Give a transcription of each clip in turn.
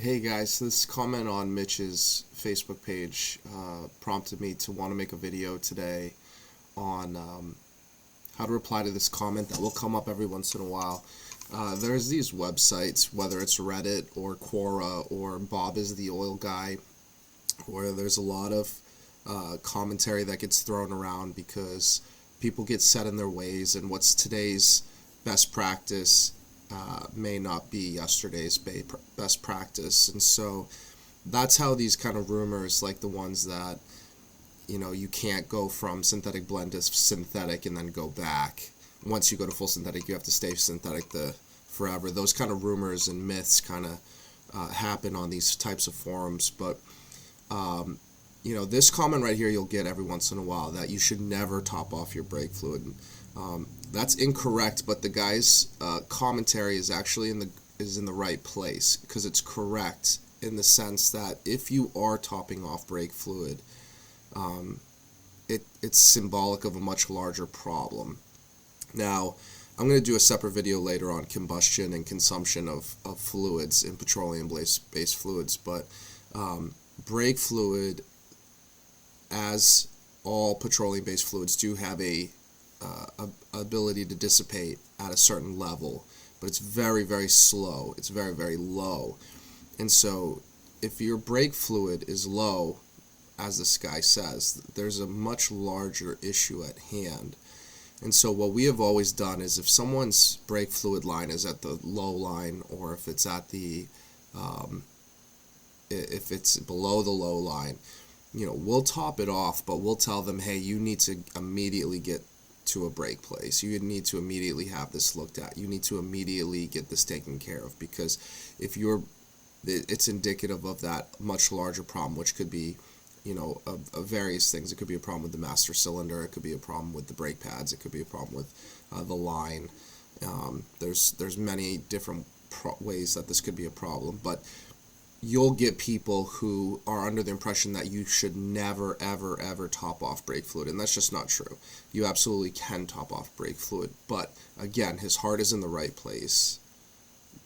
Hey guys, this comment on Mitch's Facebook page prompted me to want to make a video today on how to reply to this comment that will come up every once in a while. There's these websites, whether it's Reddit or Quora or Bob is the Oil Guy, where there's a lot of commentary that gets thrown around because people get set in their ways, and what's today's best practice may not be yesterday's best practice. And so that's how these kind of rumors, like the ones that, you can't go from synthetic blend to synthetic and then go back. Once you go to full synthetic, you have to stay synthetic forever. Those kind of rumors and myths kind of happen on these types of forums. But this comment right here you'll get every once in a while, that you should never top off your brake fluid. That's incorrect, but the guy's commentary is actually in the right place, because it's correct in the sense that if you are topping off brake fluid, it's symbolic of a much larger problem. Now, I'm going to do a separate video later on combustion and consumption of fluids in petroleum-based fluids, but brake fluid, as all petroleum-based fluids, do have a ability to dissipate at a certain level, but it's very, very slow. It's very, very low. And so if your brake fluid is low, as this guy says, there's a much larger issue at hand. And so what we have always done is, if someone's brake fluid line is at the low line, or if it's at the if it's below the low line, we'll top it off, but we'll tell them, hey, you need to immediately get to a brake place. You need to immediately have this looked at. You need to immediately get this taken care of, because if it's indicative of that much larger problem, which could be, of various things. It could be a problem with the master cylinder. It could be a problem with the brake pads. It could be a problem with the line. There's many different ways that this could be a problem, but you'll get people who are under the impression that you should never, ever, ever top off brake fluid, and that's just not true. You absolutely can top off brake fluid, but again, his heart is in the right place.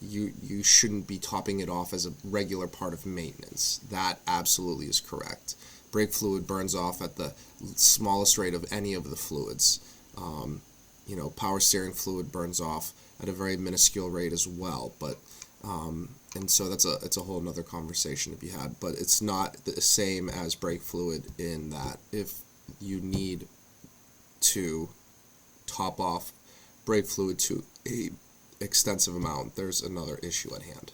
You shouldn't be topping it off as a regular part of maintenance. That absolutely is correct. Brake fluid burns off at the smallest rate of any of the fluids. Power steering fluid burns off at a very minuscule rate as well, but and so it's a whole nother conversation to be had, but it's not the same as brake fluid, in that if you need to top off brake fluid to a extensive amount, there's another issue at hand.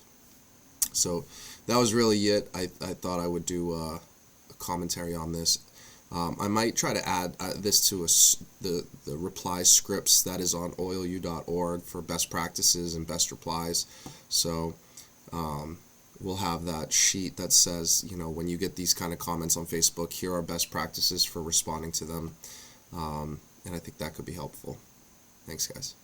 So that was really it. I thought I would do a commentary on this. I might try to add this to the reply scripts that is on oilu.org for best practices and best replies. So we'll have that sheet that says, when you get these kind of comments on Facebook, here are best practices for responding to them. And I think that could be helpful. Thanks, guys.